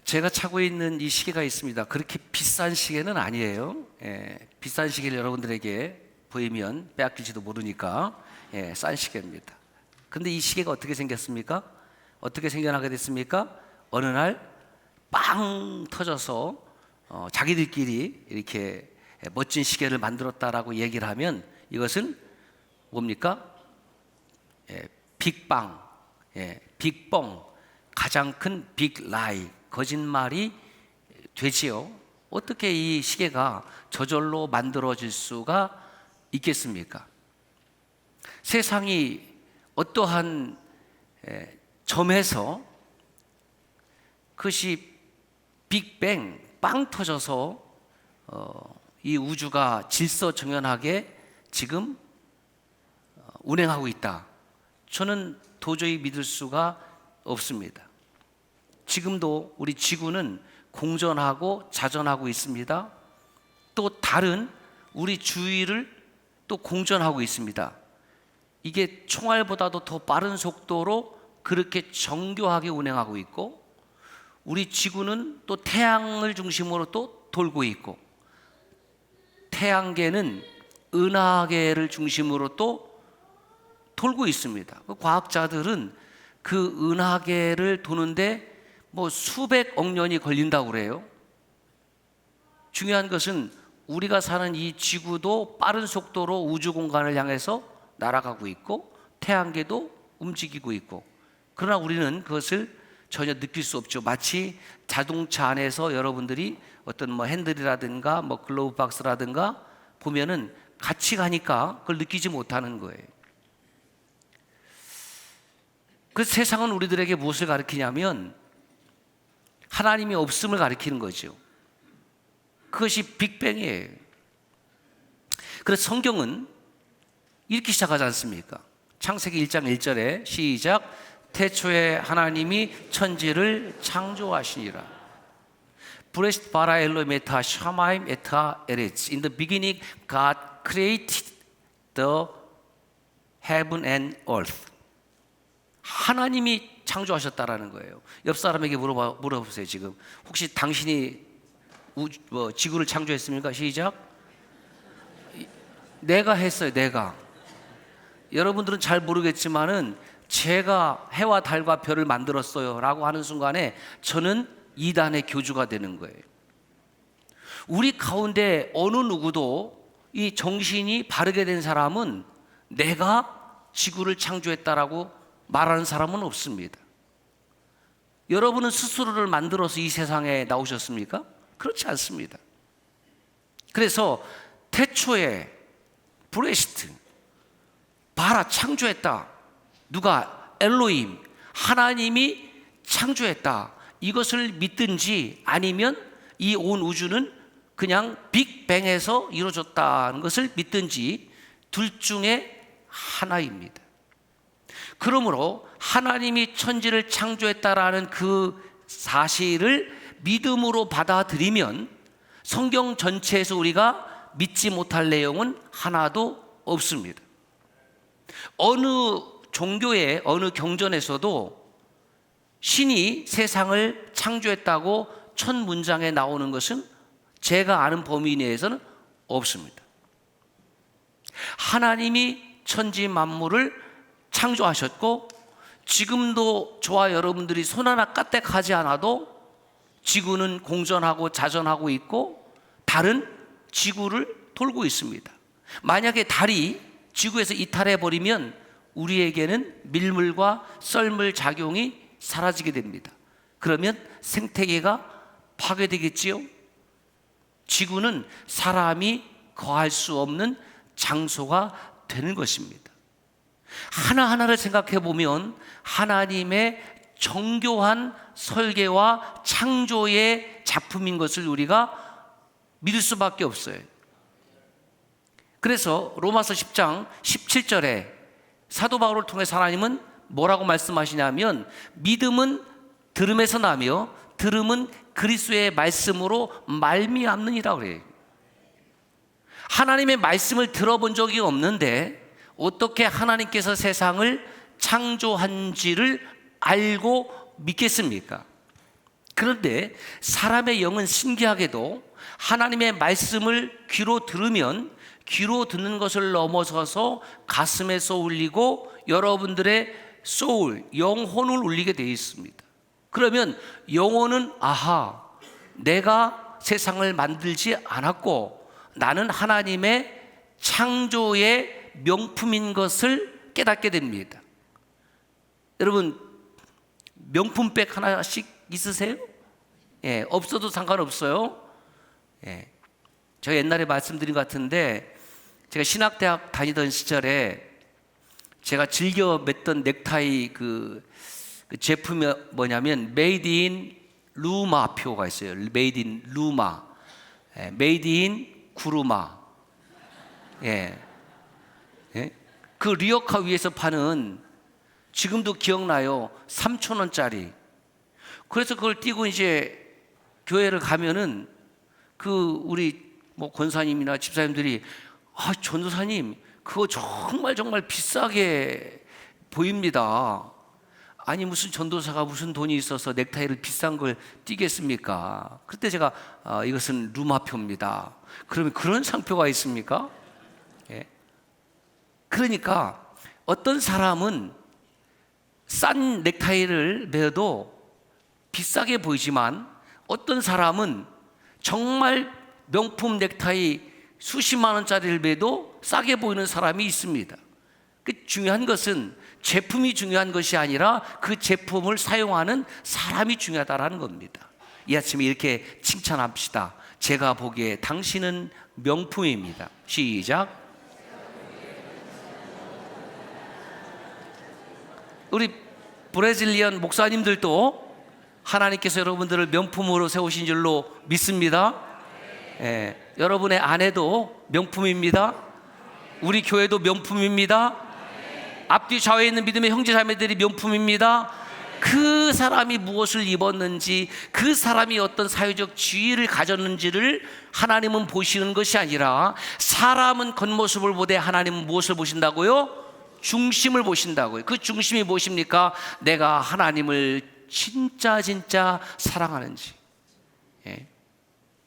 제가 차고 있는 이 시계가 있습니다. 그렇게 비싼 시계는 아니에요. 비싼 시계를 여러분들에게 보이면 빼앗길지도 모르니까 싼 시계입니다. 근데 이 시계가 어떻게 생겼습니까? 어떻게 생겨나게 됐습니까? 어느 날 빵 터져서 자기들끼리 이렇게 멋진 시계를 만들었다라고 얘기를 하면 이것은 뭡니까? 빅빵, 빅뻥, 가장 큰 빅라이, 거짓말이 되지요. 어떻게 이 시계가 저절로 만들어질 수가 있겠습니까? 세상이 어떠한 점에서 그것이 빅뱅, 빵 터져서 이 우주가 질서정연하게 지금 운행하고 있다. 저는 도저히 믿을 수가 없습니다. 지금도 우리 지구는 공전하고 자전하고 있습니다. 또 다른 우리 주위를 또 공전하고 있습니다. 이게 총알보다도 더 빠른 속도로 그렇게 정교하게 운행하고 있고, 우리 지구는 또 태양을 중심으로 또 돌고 있고, 태양계는 은하계를 중심으로 또 돌고 있습니다. 과학자들은 그 은하계를 도는데 수백억 년이 걸린다고 그래요. 중요한 것은 우리가 사는 이 지구도 빠른 속도로 우주 공간을 향해서 날아가고 있고 태양계도 움직이고 있고, 그러나 우리는 그것을 전혀 느낄 수 없죠. 마치 자동차 안에서 여러분들이 어떤 핸들이라든가 글로브 박스라든가 보면은 같이 가니까 그걸 느끼지 못하는 거예요. 그 세상은 우리들에게 무엇을 가르치냐면 하나님이 없음을 가리키는 거죠. 그것이 빅뱅이에요. 그래서 성경은 이렇게 시작하지 않습니까? 창세기 1장 1절에 시작. 태초에 하나님이 천지를 창조하시니라. 브레시트 바라 엘로힘 에타 샤마임 에타 에레츠. In the beginning God created the heaven and earth. 하나님이 창조하셨다라는 거예요. 옆 사람에게 물어보세요. 지금 혹시 당신이 지구를 창조했습니까? 시작. 내가 했어요. 내가. 여러분들은 잘 모르겠지만은 제가 해와 달과 별을 만들었어요 라고 하는 순간에 저는 이단의 교주가 되는 거예요. 우리 가운데 어느 누구도 이 정신이 바르게 된 사람은 내가 지구를 창조했다라고 말하는 사람은 없습니다. 여러분은 스스로를 만들어서 이 세상에 나오셨습니까? 그렇지 않습니다. 그래서 태초에 브레시트 바라 창조했다. 누가? 엘로힘, 하나님이 창조했다. 이것을 믿든지 아니면 이 온 우주는 그냥 빅뱅에서 이루어졌다는 것을 믿든지 둘 중에 하나입니다. 그러므로 하나님이 천지를 창조했다라는 그 사실을 믿음으로 받아들이면 성경 전체에서 우리가 믿지 못할 내용은 하나도 없습니다. 어느 종교의 어느 경전에서도 신이 세상을 창조했다고 첫 문장에 나오는 것은 제가 아는 범위 내에서는 없습니다. 하나님이 천지 만물을 창조하셨고 지금도 저와 여러분들이 손 하나 까딱하지 않아도 지구는 공전하고 자전하고 있고 달은 지구를 돌고 있습니다. 만약에 달이 지구에서 이탈해 버리면 우리에게는 밀물과 썰물 작용이 사라지게 됩니다. 그러면 생태계가 파괴되겠지요. 지구는 사람이 거할 수 없는 장소가 되는 것입니다. 하나하나를 생각해 보면 하나님의 정교한 설계와 창조의 작품인 것을 우리가 믿을 수밖에 없어요. 그래서 로마서 10장 17절에 사도 바울을 통해서 하나님은 뭐라고 말씀하시냐면 믿음은 들음에서 나며 들음은 그리스도의 말씀으로 말미암느니라 그래요. 하나님의 말씀을 들어본 적이 없는데 어떻게 하나님께서 세상을 창조한지를 알고 믿겠습니까? 그런데 사람의 영은 신기하게도 하나님의 말씀을 귀로 들으면 귀로 듣는 것을 넘어서서 가슴에서 울리고 여러분들의 소울, 영혼을 울리게 되어 있습니다. 그러면 영혼은 아하, 내가 세상을 만들지 않았고 나는 하나님의 창조의 명품인 것을 깨닫게 됩니다. 여러분, 명품백 하나씩 있으세요? 예, 없어도 상관없어요. 예, 제가 옛날에 말씀드린 것 같은데 제가 신학대학 다니던 시절에 제가 즐겨 맸던 넥타이 그 제품이 뭐냐면 메이드 인 루마 표가 있어요. 메이드 인 루마, 메이드 인 구루마. 예. 예? 그 리어카 위에서 파는, 지금도 기억나요, 3,000원짜리. 그래서 그걸 띄고 이제 교회를 가면은 그 우리 뭐 권사님이나 집사님들이 전도사님 그거 정말 비싸게 보입니다. 아니 무슨 전도사가 무슨 돈이 있어서 넥타이를 비싼 걸 띄겠습니까? 그때 제가 이것은 루마표입니다. 그러면 그런 상표가 있습니까? 예. 그러니까 어떤 사람은 싼 넥타이를 매도 비싸게 보이지만 어떤 사람은 정말 명품 넥타이 수십만 원짜리를 매도 싸게 보이는 사람이 있습니다. 중요한 것은 제품이 중요한 것이 아니라 그 제품을 사용하는 사람이 중요하다는 겁니다. 이 아침에 이렇게 칭찬합시다. 제가 보기에 당신은 명품입니다. 시작. 우리 브라질리언 목사님들도 하나님께서 여러분들을 명품으로 세우신 줄로 믿습니다. 예, 여러분의 아내도 명품입니다. 우리 교회도 명품입니다. 앞뒤 좌우에 있는 믿음의 형제 자매들이 명품입니다. 그 사람이 무엇을 입었는지, 그 사람이 어떤 사회적 지위를 가졌는지를 하나님은 보시는 것이 아니라, 사람은 겉모습을 보되 하나님은 무엇을 보신다고요? 중심을 보신다고요. 그 중심이 무엇입니까? 내가 하나님을 진짜 사랑하는지. 예.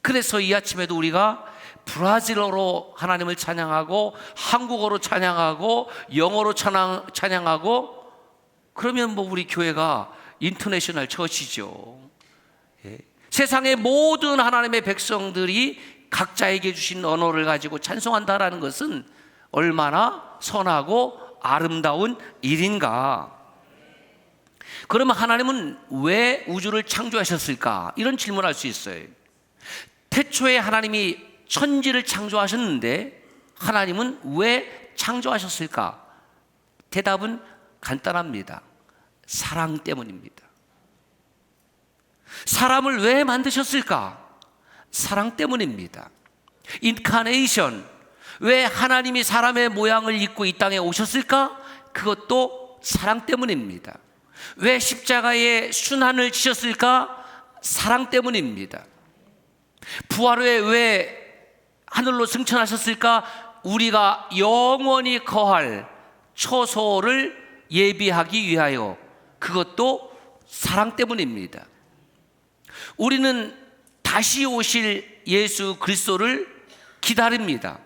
그래서 이 아침에도 우리가 브라질어로 하나님을 찬양하고 한국어로 찬양하고 영어로 찬양하고, 그러면 뭐 우리 교회가 인터내셔널 처치죠. 예. 세상의 모든 하나님의 백성들이 각자에게 주신 언어를 가지고 찬송한다라는 것은 얼마나 선하고 아름다운 일인가. 그러면 하나님은 왜 우주를 창조하셨을까? 이런 질문을 할 수 있어요. 태초에 하나님이 천지를 창조하셨는데 하나님은 왜 창조하셨을까? 대답은 간단합니다. 사랑 때문입니다. 사람을 왜 만드셨을까? 사랑 때문입니다. 인카네이션, 왜 하나님이 사람의 모양을 입고 이 땅에 오셨을까? 그것도 사랑 때문입니다. 왜 십자가에 순환을 지셨을까? 사랑 때문입니다. 부활 후에 왜 하늘로 승천하셨을까? 우리가 영원히 거할 초소를 예비하기 위하여. 그것도 사랑 때문입니다. 우리는 다시 오실 예수 그리스도를 기다립니다.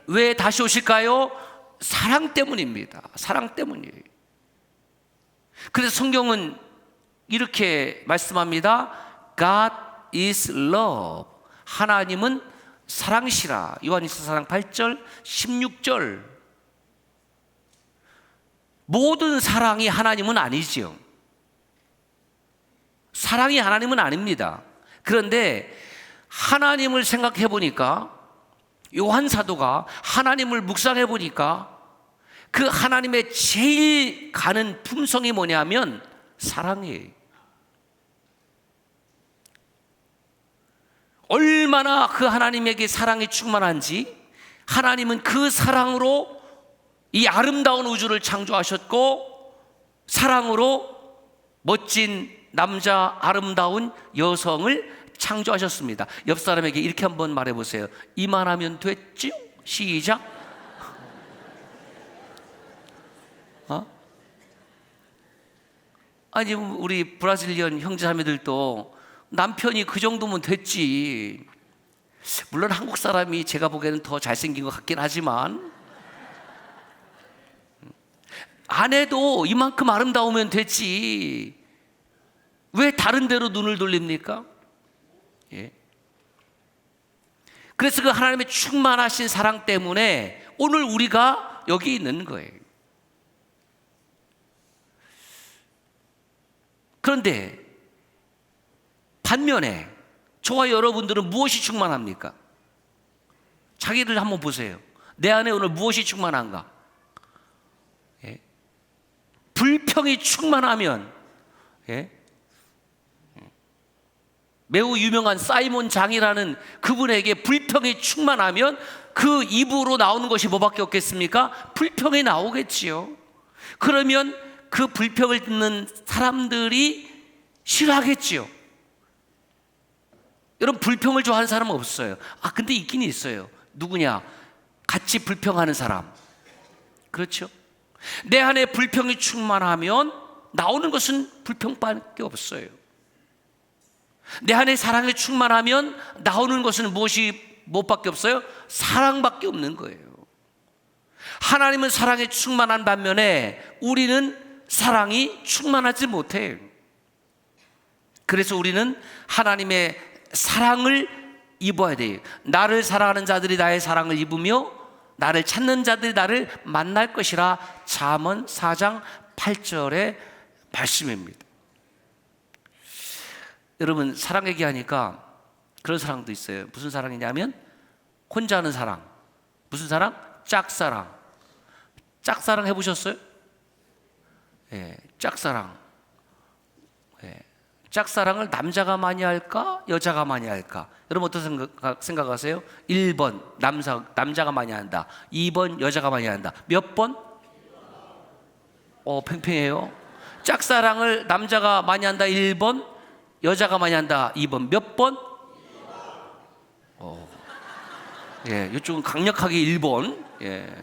왜 다시 오실까요? 사랑 때문입니다. 사랑 때문이에요. 그래서 성경은 이렇게 말씀합니다. God is love. 하나님은 사랑이시라. 요한일서 4장 8절 16절. 모든 사랑이 하나님은 아니지요. 사랑이 하나님은 아닙니다. 그런데 하나님을 생각해 보니까, 요한 사도가 하나님을 묵상해 보니까 그 하나님의 제일 가는 품성이 뭐냐면 사랑이에요. 얼마나 그 하나님에게 사랑이 충만한지, 하나님은 그 사랑으로 이 아름다운 우주를 창조하셨고, 사랑으로 멋진 남자, 아름다운 여성을 창조하셨습니다. 옆 사람에게 이렇게 한번 말해보세요. 이만하면 됐죠? 시작. 아니 우리 브라질리언 형제자매들도 남편이 그 정도면 됐지. 물론 한국 사람이 제가 보기에는 더 잘생긴 것 같긴 하지만 아내도 이만큼 아름다우면 됐지. 왜 다른 데로 눈을 돌립니까? 예. 그래서 그 하나님의 충만하신 사랑 때문에 오늘 우리가 여기 있는 거예요. 그런데 반면에 저와 여러분들은 무엇이 충만합니까? 자기를 한번 보세요. 내 안에 오늘 무엇이 충만한가? 예? 불평이 충만하면, 예? 매우 유명한 사이몬 장이라는 그분에게 불평이 충만하면 그 입으로 나오는 것이 뭐밖에 없겠습니까? 불평이 나오겠지요. 그러면 그 불평을 듣는 사람들이 싫어하겠지요. 여러분, 불평을 좋아하는 사람은 없어요. 근데 있긴 있어요. 누구냐? 같이 불평하는 사람. 그렇죠? 내 안에 불평이 충만하면 나오는 것은 불평밖에 없어요. 내 안에 사랑이 충만하면 나오는 것은 무엇밖에 없어요? 사랑밖에 없는 거예요. 하나님은 사랑에 충만한 반면에 우리는 사랑이 충만하지 못해요. 그래서 우리는 하나님의 사랑을 입어야 돼요. 나를 사랑하는 자들이 나의 사랑을 입으며 나를 찾는 자들이 나를 만날 것이라. 잠언 4장 8절의 말씀입니다. 여러분, 사랑 얘기하니까 그런 사랑도 있어요. 무슨 사랑이냐면 혼자 하는 사랑. 무슨 사랑? 짝사랑. 짝사랑 해보셨어요? 예, 짝사랑. 예, 짝사랑을 남자가 많이 할까? 여자가 많이 할까? 여러분 어떤 생각하세요? 1번 남자가 많이 한다. 2번 여자가 많이 한다. 몇 번? 팽팽해요. 짝사랑을 남자가 많이 한다. 1번. 여자가 많이 한다. 2번. 몇 번? 예, 이쪽은 강력하게 1번. 예.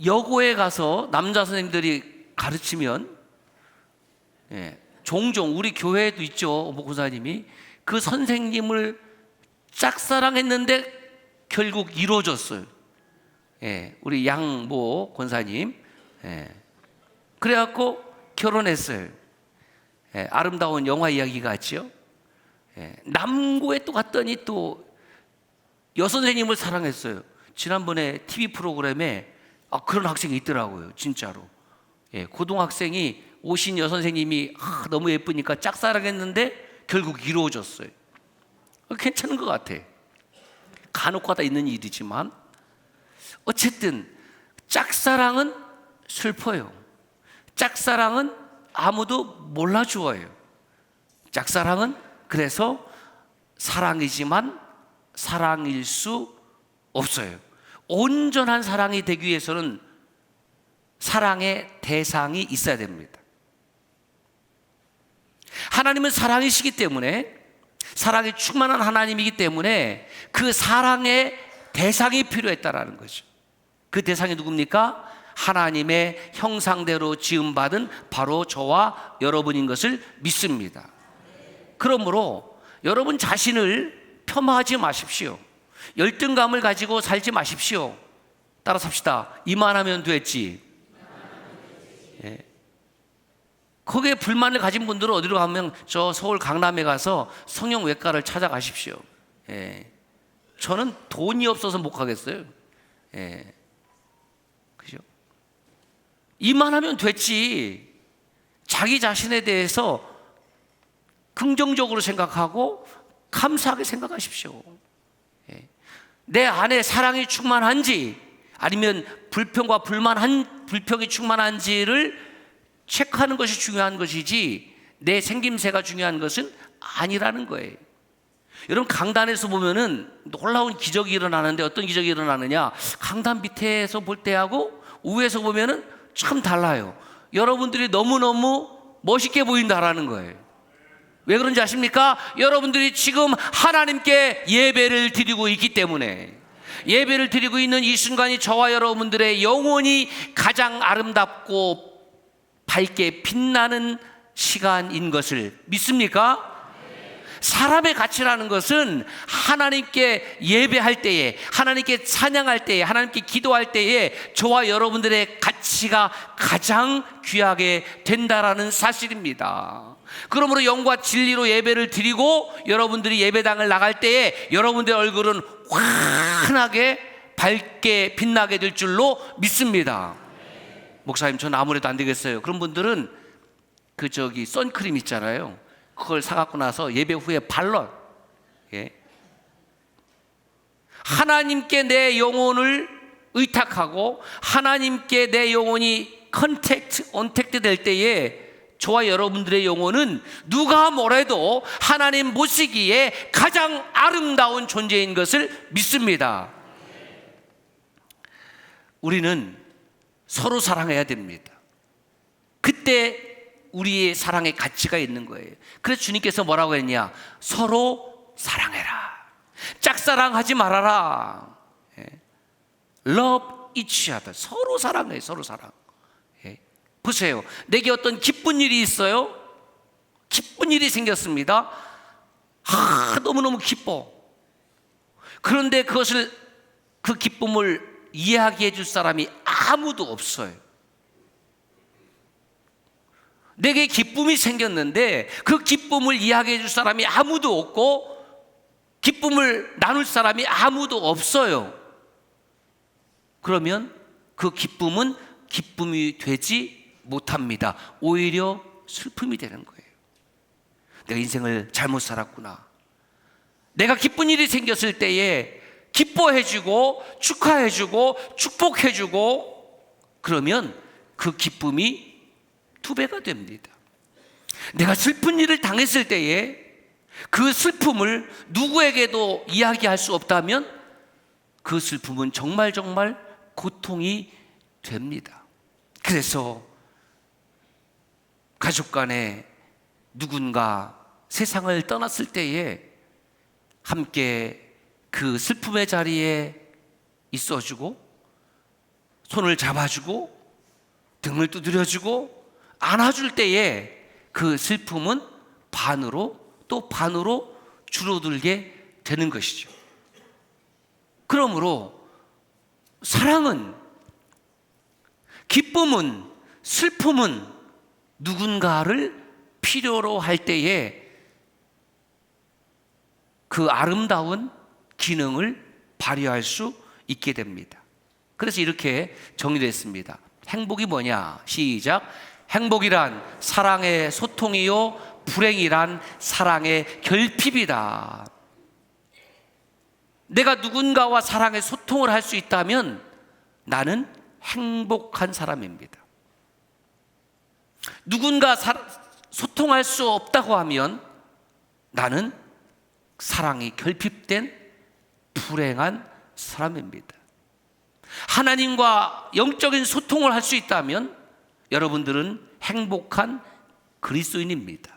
여고에 가서 남자 선생님들이 가르치면, 예, 종종 우리 교회에도 있죠. 목사님이 그 선생님을 짝사랑했는데 결국 이루어졌어요. 예, 우리 양모 권사님. 예. 그래갖고 결혼했어요. 예, 아름다운 영화 이야기 같죠. 예, 남고에 또 갔더니 또 여선생님을 사랑했어요. 지난번에 TV 프로그램에 그런 학생이 있더라고요. 진짜로. 예, 고등학생이 오신 여선생님이 너무 예쁘니까 짝사랑했는데 결국 이루어졌어요. 괜찮은 것 같아. 간혹가다 있는 일이지만 어쨌든 짝사랑은 슬퍼요. 짝사랑은 아무도 몰라주어요. 짝사랑은 그래서 사랑이지만 사랑일 수 없어요. 온전한 사랑이 되기 위해서는 사랑의 대상이 있어야 됩니다. 하나님은 사랑이시기 때문에, 사랑이 충만한 하나님이기 때문에 그 사랑의 대상이 필요했다라는 거죠. 그 대상이 누굽니까? 하나님의 형상대로 지음받은 바로 저와 여러분인 것을 믿습니다. 그러므로 여러분 자신을 폄하하지 마십시오. 열등감을 가지고 살지 마십시오. 따라 삽시다. 이만하면 됐지. 예. 거기에 불만을 가진 분들은 어디로 가면 저 서울 강남에 가서 성형외과를 찾아가십시오. 예. 저는 돈이 없어서 못 가겠어요. 예. 그죠? 이만하면 됐지. 자기 자신에 대해서 긍정적으로 생각하고 감사하게 생각하십시오. 예. 내 안에 사랑이 충만한지 아니면 불평이 충만한지를 체크하는 것이 중요한 것이지 내 생김새가 중요한 것은 아니라는 거예요. 여러분, 강단에서 보면은 놀라운 기적이 일어나는데 어떤 기적이 일어나느냐? 강단 밑에서 볼 때하고 위에서 보면은 참 달라요. 여러분들이 너무너무 멋있게 보인다라는 거예요. 왜 그런지 아십니까? 여러분들이 지금 하나님께 예배를 드리고 있기 때문에, 예배를 드리고 있는 이 순간이 저와 여러분들의 영혼이 가장 아름답고 밝게 빛나는 시간인 것을 믿습니까? 사람의 가치라는 것은 하나님께 예배할 때에, 하나님께 찬양할 때에, 하나님께 기도할 때에 저와 여러분들의 가치가 가장 귀하게 된다라는 사실입니다. 그러므로 영과 진리로 예배를 드리고 여러분들이 예배당을 나갈 때에 여러분들의 얼굴은 환하게 밝게 빛나게 될 줄로 믿습니다. 목사님, 저는 아무래도 안 되겠어요. 그런 분들은 선크림 있잖아요. 그걸 사갖고 나서 예배 후에 발라. 하나님께 내 영혼을 의탁하고 하나님께 내 영혼이 언택트 될 때에 저와 여러분들의 영혼은 누가 뭐래도 하나님 보시기에 가장 아름다운 존재인 것을 믿습니다. 우리는 서로 사랑해야 됩니다. 그때 우리의 사랑의 가치가 있는 거예요. 그래서 주님께서 뭐라고 했냐? 서로 사랑해라. 짝사랑하지 말아라. Love each other. 서로 사랑해요. 서로 사랑. 보세요. 내게 어떤 기쁜 일이 있어요. 기쁜 일이 생겼습니다. 너무너무 기뻐. 그런데 그 기쁨을 이해하게 해줄 사람이 아무도 없어요. 내게 기쁨이 생겼는데 그 기쁨을 이야기해 줄 사람이 아무도 없고 기쁨을 나눌 사람이 아무도 없어요. 그러면 그 기쁨은 기쁨이 되지 못합니다. 오히려 슬픔이 되는 거예요. 내가 인생을 잘못 살았구나. 내가 기쁜 일이 생겼을 때에 기뻐해주고 축하해주고 축복해주고 그러면 그 기쁨이 2배가 됩니다. 내가 슬픈 일을 당했을 때에 그 슬픔을 누구에게도 이야기할 수 없다면 그 슬픔은 정말 고통이 됩니다. 그래서 가족 간에 누군가 세상을 떠났을 때에 함께 그 슬픔의 자리에 있어주고 손을 잡아주고 등을 두드려주고 안아줄 때에 그 슬픔은 반으로 또 반으로 줄어들게 되는 것이죠. 그러므로 사랑은, 기쁨은, 슬픔은 누군가를 필요로 할 때에 그 아름다운 기능을 발휘할 수 있게 됩니다. 그래서 이렇게 정리됐습니다. 행복이 뭐냐? 시작. 행복이란 사랑의 소통이요 불행이란 사랑의 결핍이다. 내가 누군가와 사랑의 소통을 할 수 있다면 나는 행복한 사람입니다. 누군가 소통할 수 없다고 하면 나는 사랑이 결핍된 불행한 사람입니다. 하나님과 영적인 소통을 할 수 있다면 여러분들은 행복한 그리스도인입니다.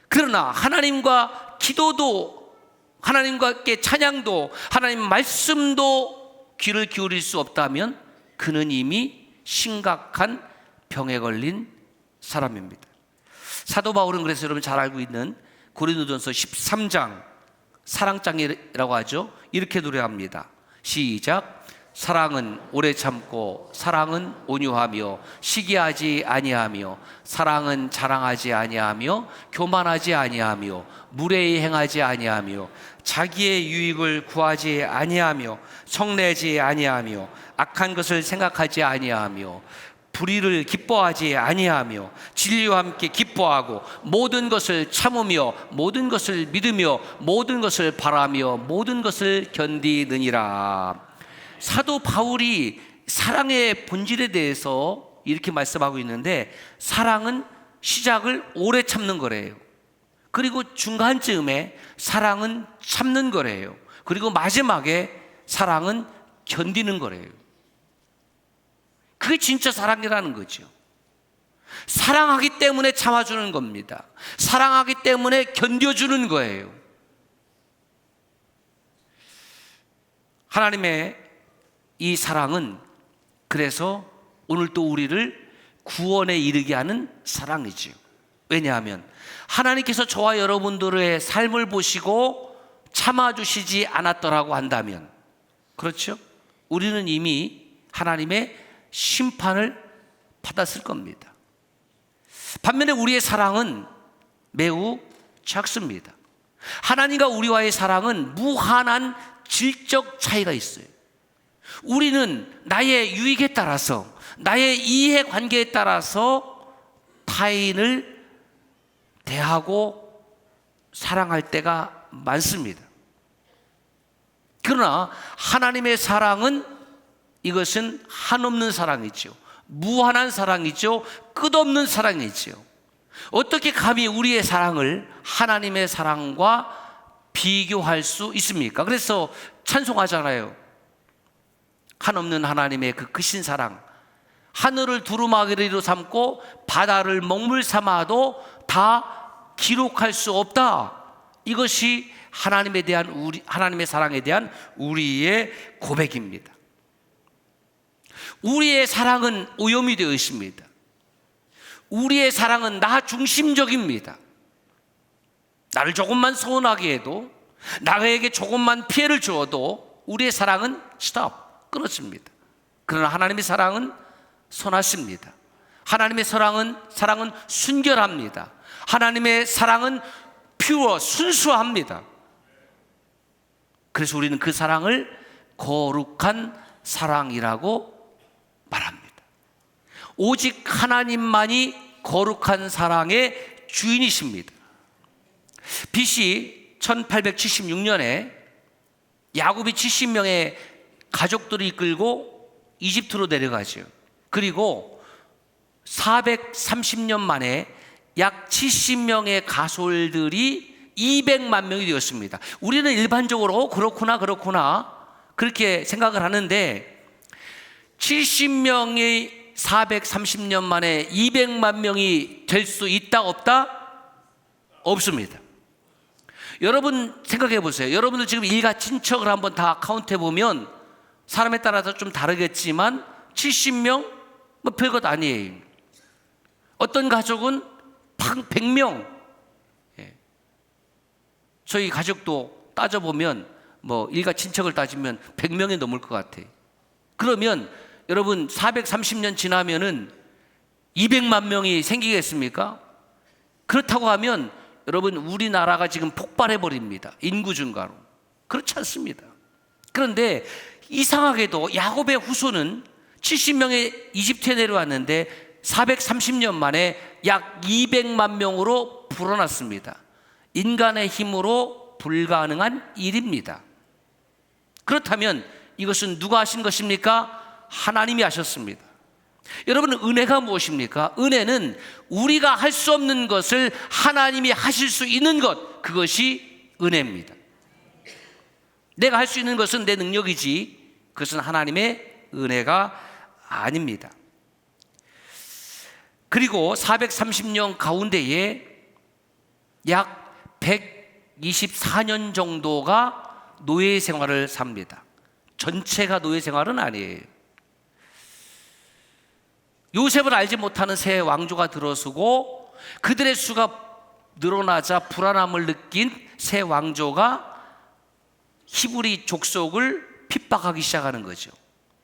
그러나 하나님과 기도도, 하나님과 함께 찬양도, 하나님 말씀도 귀를 기울일 수 없다면 그는 이미 심각한 병에 걸린 사람입니다. 사도 바울은 그래서 여러분 잘 알고 있는 고린도전서 13장 사랑장이라고 하죠. 이렇게 노래합니다. 시작. 사랑은 오래 참고 사랑은 온유하며 시기하지 아니하며 사랑은 자랑하지 아니하며 교만하지 아니하며 무례히 행하지 아니하며 자기의 유익을 구하지 아니하며 성내지 아니하며 악한 것을 생각하지 아니하며 불의를 기뻐하지 아니하며 진리와 함께 기뻐하고 모든 것을 참으며 모든 것을 믿으며 모든 것을 바라며 모든 것을 견디느니라. 사도 바울이 사랑의 본질에 대해서 이렇게 말씀하고 있는데 사랑은 시작을 오래 참는 거래요. 그리고 중간쯤에 사랑은 참는 거래요. 그리고 마지막에 사랑은 견디는 거래요. 그게 진짜 사랑이라는 거죠. 사랑하기 때문에 참아주는 겁니다. 사랑하기 때문에 견뎌주는 거예요. 하나님의 이 사랑은 그래서 오늘 또 우리를 구원에 이르게 하는 사랑이지요. 왜냐하면 하나님께서 저와 여러분들의 삶을 보시고 참아주시지 않았더라고 한다면, 그렇죠? 우리는 이미 하나님의 심판을 받았을 겁니다. 반면에 우리의 사랑은 매우 작습니다. 하나님과 우리와의 사랑은 무한한 질적 차이가 있어요. 우리는 나의 유익에 따라서, 나의 이해관계에 따라서 타인을 대하고 사랑할 때가 많습니다. 그러나 하나님의 사랑은, 이것은 한없는 사랑이죠. 무한한 사랑이죠. 끝없는 사랑이죠. 어떻게 감히 우리의 사랑을 하나님의 사랑과 비교할 수 있습니까? 그래서 찬송하잖아요. 한없는 하나님의 그 크신 사랑, 하늘을 두루마기로 삼고 바다를 먹물 삼아도 다 기록할 수 없다. 이것이 하나님의 사랑에 대한 우리의 고백입니다. 우리의 사랑은 오염이 되어 있습니다. 우리의 사랑은 나 중심적입니다. 나를 조금만 서운하게 해도, 나에게 조금만 피해를 주어도 우리의 사랑은 끊어집니다. 그러나 하나님의 사랑은 선하십니다. 하나님의 사랑은 순결합니다. 하나님의 사랑은 순수합니다. 그래서 우리는 그 사랑을 거룩한 사랑이라고 말합니다. 오직 하나님만이 거룩한 사랑의 주인이십니다. BC 1876년에 야곱이 70명의 가족들을 이끌고 이집트로 내려가죠. 그리고 430년 만에 약 70명의 가솔들이 200만 명이 되었습니다. 우리는 일반적으로 그렇구나 그렇게 생각을 하는데, 70명이 430년 만에 200만 명이 될 수 있다 없다? 없습니다. 여러분 생각해 보세요. 여러분들 지금 일가 친척을 한번 다 카운트해 보면 사람에 따라서 좀 다르겠지만 70명? 뭐 별것 아니에요. 어떤 가족은 100명. 저희 가족도 따져보면 뭐 일가 친척을 따지면 100명이 넘을 것 같아요. 그러면 여러분 430년 지나면은 200만 명이 생기겠습니까? 그렇다고 하면 여러분 우리나라가 지금 폭발해 버립니다. 인구 증가로. 그렇지 않습니다. 그런데 이상하게도 야곱의 후손은 70명의 이집트에 내려왔는데 430년 만에 약 200만 명으로 불어났습니다. 인간의 힘으로 불가능한 일입니다. 그렇다면 이것은 누가 하신 것입니까? 하나님이 하셨습니다. 여러분, 은혜가 무엇입니까? 은혜는 우리가 할 수 없는 것을 하나님이 하실 수 있는 것, 그것이 은혜입니다. 내가 할 수 있는 것은 내 능력이지, 그것은 하나님의 은혜가 아닙니다. 그리고 430년 가운데에 약 124년 정도가 노예 생활을 삽니다. 전체가 노예 생활은 아니에요. 요셉을 알지 못하는 새 왕조가 들어서고 그들의 수가 늘어나자 불안함을 느낀 새 왕조가 히브리 족속을 핍박하기 시작하는 거죠.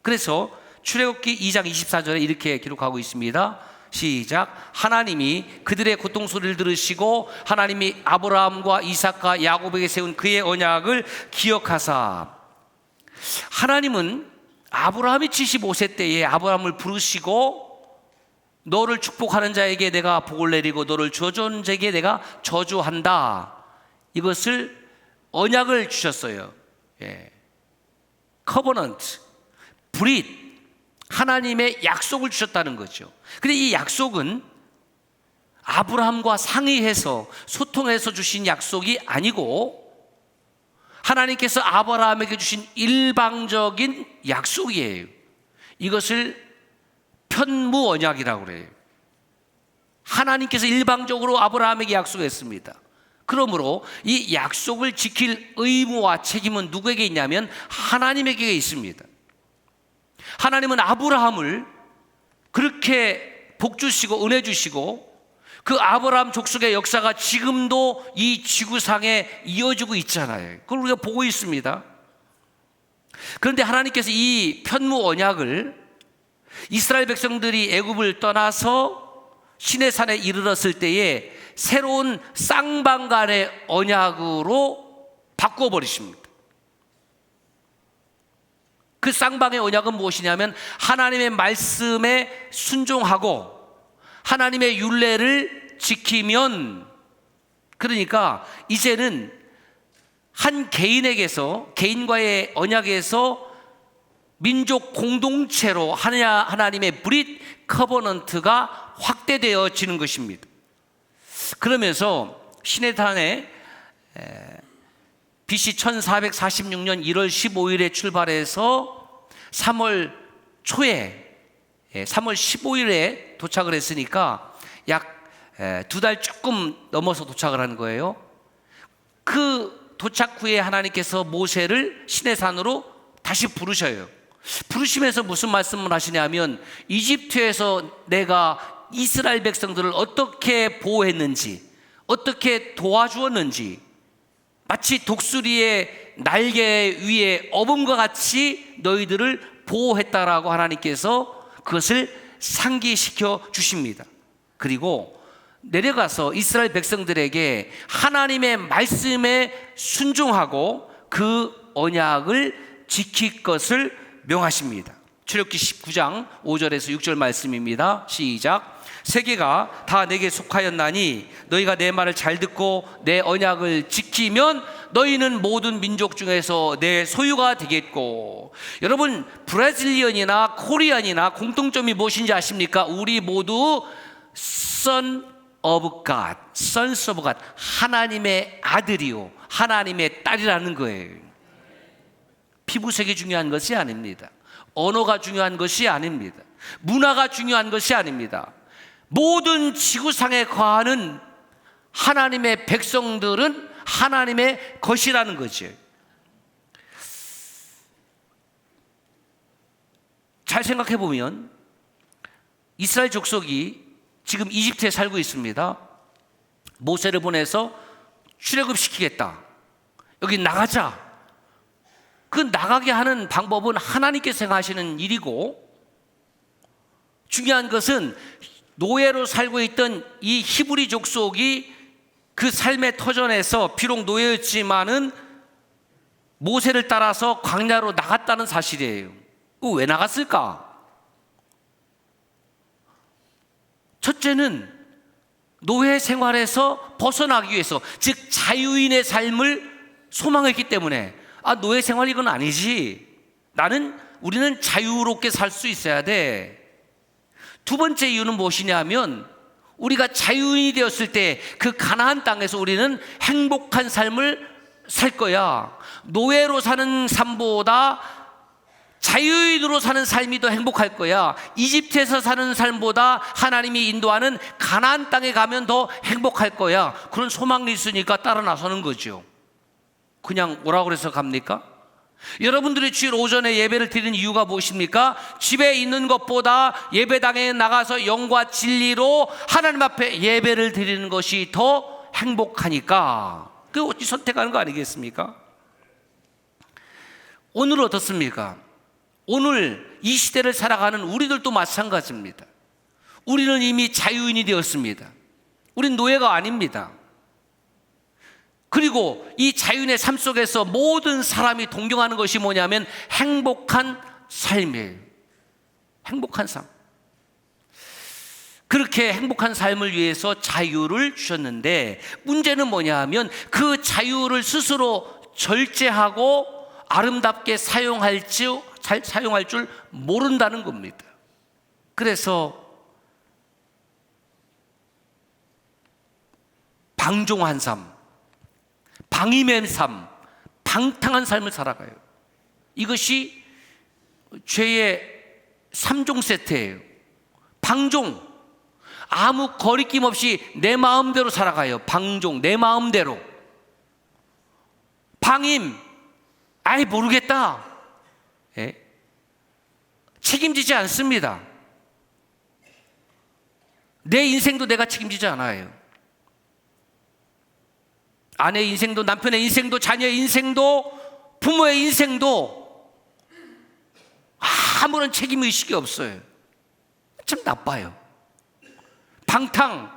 그래서 출애굽기 2장 24절에 이렇게 기록하고 있습니다. 시작. 하나님이 그들의 고통 소리를 들으시고 하나님이 아브라함과 이삭과 야곱에게 세운 그의 언약을 기억하사, 하나님은 아브라함이 75세 때에 아브라함을 부르시고 너를 축복하는 자에게 내가 복을 내리고 너를 저주하는 자에게 내가 저주한다, 이것을 언약을 주셨어요. 커버넌트, 브릿, 하나님의 약속을 주셨다는 거죠. 근데 이 약속은 아브라함과 상의해서 소통해서 주신 약속이 아니고 하나님께서 아브라함에게 주신 일방적인 약속이에요. 이것을 편무 언약이라고 그래요. 하나님께서 일방적으로 아브라함에게 약속했습니다. 그러므로 이 약속을 지킬 의무와 책임은 누구에게 있냐면 하나님에게 있습니다. 하나님은 아브라함을 그렇게 복 주시고 은혜 주시고 그 아브라함 족속의 역사가 지금도 이 지구상에 이어지고 있잖아요. 그걸 우리가 보고 있습니다. 그런데 하나님께서 이 편무 언약을 이스라엘 백성들이 애굽을 떠나서 시내산에 이르렀을 때에 새로운 쌍방간의 언약으로 바꿔버리십니다. 그 쌍방의 언약은 무엇이냐면 하나님의 말씀에 순종하고 하나님의 율례를 지키면, 그러니까 이제는 한 개인에게서, 개인과의 언약에서 민족 공동체로 하나님의 브릿 커버넌트가 확대되어지는 것입니다. 그러면서 시내산에 BC 1446년 1월 15일에 출발해서 3월 초에 3월 15일에 도착을 했으니까 약 2달 조금 넘어서 도착을 하는 거예요. 그 도착 후에 하나님께서 모세를 시내산으로 다시 부르셔요. 부르시면서 무슨 말씀을 하시냐면 이집트에서 내가 이스라엘 백성들을 어떻게 보호했는지, 어떻게 도와주었는지, 마치 독수리의 날개 위에 어음과 같이 너희들을 보호했다라고 하나님께서 그것을 상기시켜 주십니다. 그리고 내려가서 이스라엘 백성들에게 하나님의 말씀에 순종하고 그 언약을 지킬 것을 명하십니다. 출애굽기 19장 5절에서 6절 말씀입니다. 시작. 세계가 다 내게 속하였나니 너희가 내 말을 잘 듣고 내 언약을 지키면 너희는 모든 민족 중에서 내 소유가 되겠고. 여러분, 브라질리언이나 코리안이나 공통점이 무엇인지 아십니까? 우리 모두 Son of God, Sons of God, 하나님의 아들이요 하나님의 딸이라는 거예요. 피부색이 중요한 것이 아닙니다. 언어가 중요한 것이 아닙니다. 문화가 중요한 것이 아닙니다. 모든 지구상에 거하는 하나님의 백성들은 하나님의 것이라는 거죠. 잘 생각해 보면 이스라엘 족속이 지금 이집트에 살고 있습니다. 모세를 보내서 출애굽시키겠다. 여기 나가자. 그 나가게 하는 방법은 하나님께서 행하시는 일이고, 중요한 것은 노예로 살고 있던 이 히브리 족속이 그 삶의 터전에서 비록 노예였지만은 모세를 따라서 광야로 나갔다는 사실이에요. 왜 나갔을까? 첫째는 노예 생활에서 벗어나기 위해서, 즉 자유인의 삶을 소망했기 때문에, 노예 생활 이건 아니지. 우리는 자유롭게 살 수 있어야 돼. 두 번째 이유는 무엇이냐면 우리가 자유인이 되었을 때 그 가나안 땅에서 우리는 행복한 삶을 살 거야. 노예로 사는 삶보다 자유인으로 사는 삶이 더 행복할 거야. 이집트에서 사는 삶보다 하나님이 인도하는 가나안 땅에 가면 더 행복할 거야. 그런 소망이 있으니까 따라 나서는 거죠. 그냥 오라고 그래서 갑니까? 여러분들이 주일 오전에 예배를 드리는 이유가 무엇입니까? 집에 있는 것보다 예배당에 나가서 영과 진리로 하나님 앞에 예배를 드리는 것이 더 행복하니까 그 어찌 선택하는 거 아니겠습니까? 오늘 어떻습니까? 오늘 이 시대를 살아가는 우리들도 마찬가지입니다. 우리는 이미 자유인이 되었습니다. 우린 노예가 아닙니다. 그리고 이 자유인의 삶 속에서 모든 사람이 동경하는 것이 뭐냐면 행복한 삶이에요. 행복한 삶. 그렇게 행복한 삶을 위해서 자유를 주셨는데 문제는 뭐냐 하면 그 자유를 스스로 절제하고 아름답게 사용할 줄 모른다는 겁니다. 그래서 방종한 삶, 방임의 삶, 방탕한 삶을 살아가요. 이것이 죄의 3종 세트예요. 방종, 아무 거리낌 없이 내 마음대로 살아가요. 방종, 내 마음대로. 방임, 아예 모르겠다. 책임지지 않습니다. 내 인생도 내가 책임지지 않아요. 아내의 인생도, 남편의 인생도, 자녀의 인생도, 부모의 인생도 아무런 책임의식이 없어요. 참 나빠요. 방탕,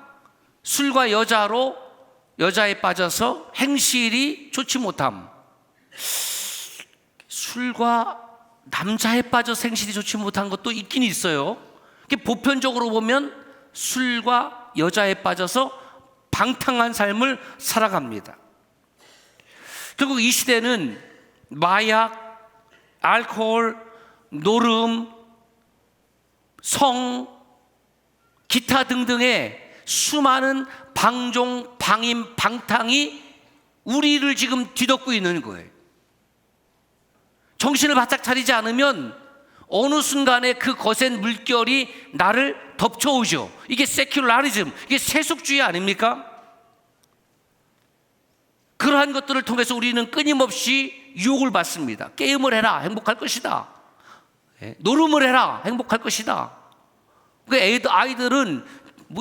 술과 여자에 빠져서 행실이 좋지 못함. 술과 남자에 빠져서 행실이 좋지 못한 것도 있긴 있어요. 보편적으로 보면 술과 여자에 빠져서 방탕한 삶을 살아갑니다. 결국 이 시대는 마약, 알코올, 노름, 성, 기타 등등의 수많은 방종, 방임, 방탕이 우리를 지금 뒤덮고 있는 거예요. 정신을 바짝 차리지 않으면 어느 순간에 그 거센 물결이 나를 덮쳐오죠. 이게 세큘라리즘, 이게 세속주의 아닙니까? 그러한 것들을 통해서 우리는 끊임없이 유혹을 받습니다. 게임을 해라, 행복할 것이다. 노름을 해라, 행복할 것이다. 아이들은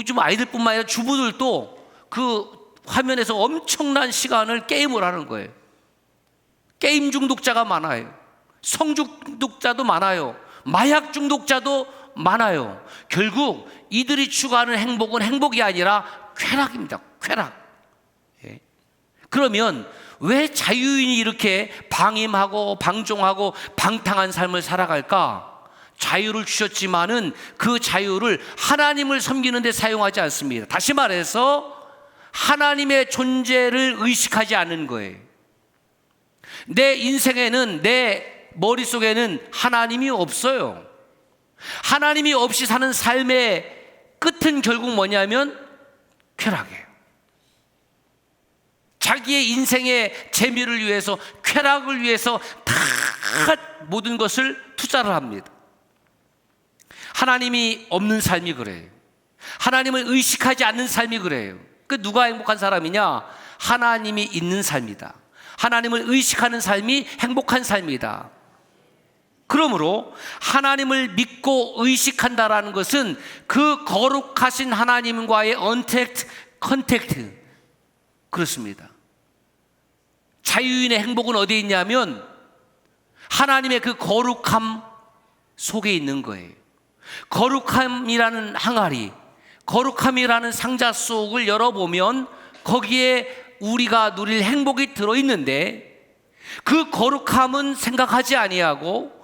좀 아이들뿐만 아니라 주부들도 그 화면에서 엄청난 시간을 게임을 하는 거예요. 게임 중독자가 많아요. 성 중독자도 많아요. 마약 중독자도 많아요. 결국 이들이 추구하는 행복은 행복이 아니라 쾌락입니다. 쾌락. 그러면 왜 자유인이 이렇게 방임하고 방종하고 방탕한 삶을 살아갈까? 자유를 주셨지만은 그 자유를 하나님을 섬기는 데 사용하지 않습니다. 다시 말해서 하나님의 존재를 의식하지 않는 거예요. 내 인생에는, 내 머릿속에는 하나님이 없어요. 하나님이 없이 사는 삶의 끝은 결국 뭐냐면 쾌락이에요. 자기의 인생의 재미를 위해서, 쾌락을 위해서 다 모든 것을 투자를 합니다. 하나님이 없는 삶이 그래요. 하나님을 의식하지 않는 삶이 그래요. 그 누가 행복한 사람이냐? 하나님이 있는 삶이다. 하나님을 의식하는 삶이 행복한 삶이다. 그러므로 하나님을 믿고 의식한다라는 것은 그 거룩하신 하나님과의 컨택트, 그렇습니다. 자유인의 행복은 어디에 있냐면 하나님의 그 거룩함 속에 있는 거예요. 거룩함이라는 항아리, 거룩함이라는 상자 속을 열어보면 거기에 우리가 누릴 행복이 들어있는데, 그 거룩함은 생각하지 아니하고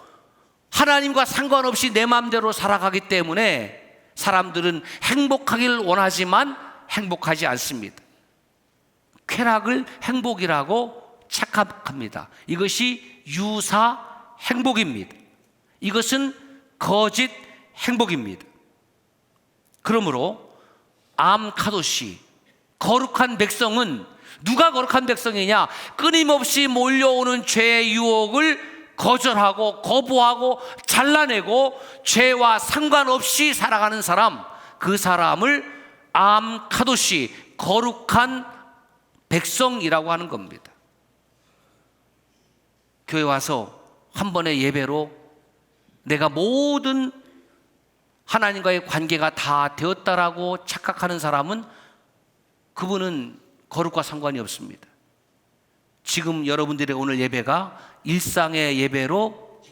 하나님과 상관없이 내 마음대로 살아가기 때문에 사람들은 행복하기를 원하지만 행복하지 않습니다. 쾌락을 행복이라고 착각합니다. 이것이 유사 행복입니다. 이것은 거짓 행복입니다. 그러므로 암카도시, 거룩한 백성은, 누가 거룩한 백성이냐? 끊임없이 몰려오는 죄의 유혹을 거절하고 거부하고 잘라내고 죄와 상관없이 살아가는 사람, 그 사람을 암카도시, 거룩한 백성이라고 하는 겁니다. 교회 와서 한 번의 예배로 내가 모든 하나님과의 관계가 다 되었다라고 착각하는 사람은, 그분은 거룩과 상관이 없습니다. 지금 여러분들의 오늘 예배가 일상의 예배로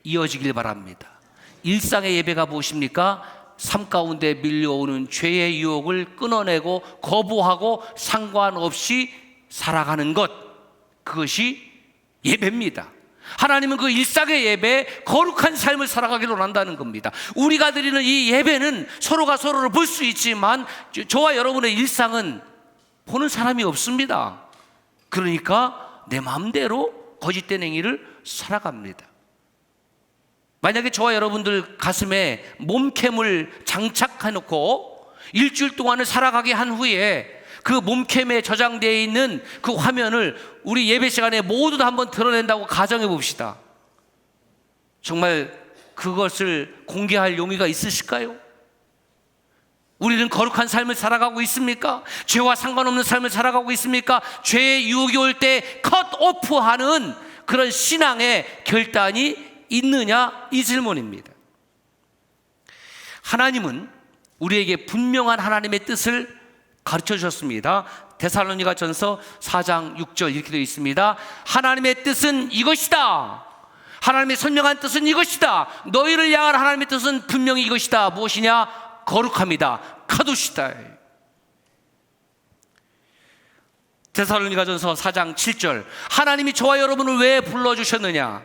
이어지길 바랍니다. 일상의 예배가 무엇입니까? 삶 가운데 밀려오는 죄의 유혹을 끊어내고 거부하고 상관없이 살아가는 것, 그것이 예배입니다. 하나님은 그 일상의 예배에 거룩한 삶을 살아가기를 원한다는 겁니다. 우리가 드리는 이 예배는 서로가 서로를 볼 수 있지만 저와 여러분의 일상은 보는 사람이 없습니다. 그러니까 내 마음대로 거짓된 행위를 살아갑니다. 만약에 저와 여러분들 가슴에 몸캠을 장착해놓고 일주일 동안을 살아가게 한 후에 그 몸캠에 저장되어 있는 그 화면을 우리 예배 시간에 모두 다 한번 드러낸다고 가정해 봅시다. 정말 그것을 공개할 용의가 있으실까요? 우리는 거룩한 삶을 살아가고 있습니까? 죄와 상관없는 삶을 살아가고 있습니까? 죄의 유혹이 올 때 컷오프하는 그런 신앙의 결단이 있느냐, 이 질문입니다. 하나님은 우리에게 분명한 하나님의 뜻을 가르쳐 주셨습니다. 데살로니가전서 4장 6절 이렇게 되어 있습니다. 하나님의 뜻은 이것이다. 하나님의 선명한 뜻은 이것이다. 너희를 향한 하나님의 뜻은 분명히 이것이다. 무엇이냐? 거룩합니다. 카도시다. 데살로니가전서 4장 7절 하나님이 저와 여러분을 왜 불러주셨느냐?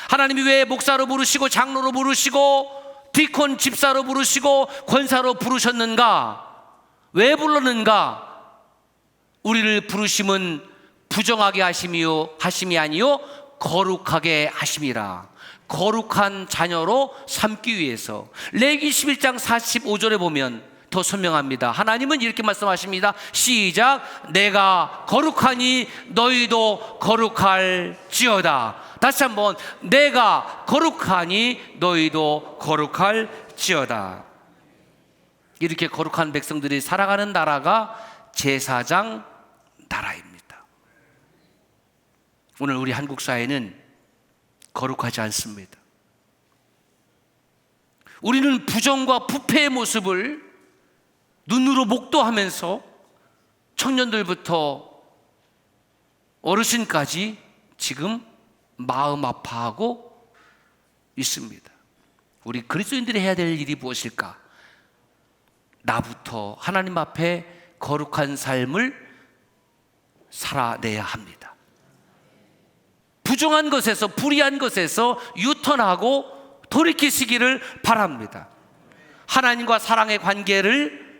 하나님이 왜 목사로 부르시고 장로로 부르시고 디콘 집사로 부르시고 권사로 부르셨는가? 왜 불렀는가? 우리를 부르심은 부정하게 하심이 아니요 거룩하게 하심이라. 거룩한 자녀로 삼기 위해서. 레위기 11장 45절에 보면 더 선명합니다. 하나님은 이렇게 말씀하십니다. 시작. 내가 거룩하니 너희도 거룩할지어다. 다시 한번, 내가 거룩하니 너희도 거룩할지어다. 이렇게 거룩한 백성들이 살아가는 나라가 제사장 나라입니다. 오늘 우리 한국 사회는 거룩하지 않습니다. 우리는 부정과 부패의 모습을 눈으로 목도하면서 청년들부터 어르신까지 지금 마음 아파하고 있습니다. 우리 그리스도인들이 해야 될 일이 무엇일까? 나부터 하나님 앞에 거룩한 삶을 살아내야 합니다. 부정한 것에서, 불의한 것에서 유턴하고 돌이키시기를 바랍니다. 하나님과 사랑의 관계를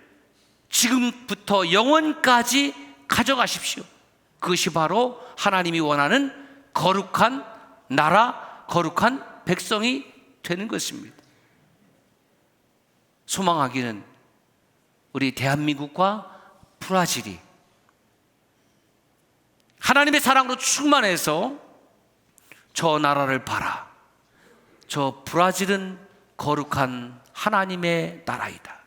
지금부터 영원까지 가져가십시오. 그것이 바로 하나님이 원하는 거룩한 나라, 거룩한 백성이 되는 것입니다. 소망하기는 우리 대한민국과 브라질이 하나님의 사랑으로 충만해서 저 나라를 봐라. 저 브라질은 거룩한 하나님의 나라이다.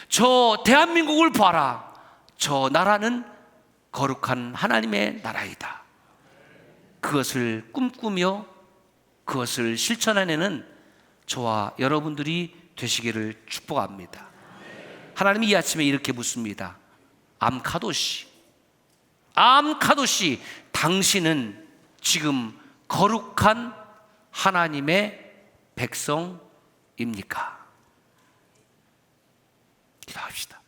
저 대한민국을 봐라. 저 나라는 거룩한 하나님의 나라이다. 그것을 꿈꾸며 그것을 실천해내는 저와 여러분들이 되시기를 축복합니다. 하나님이 이 아침에 이렇게 묻습니다. 암카도시, 당신은 지금 거룩한 하나님의 백성입니까? 기도합시다.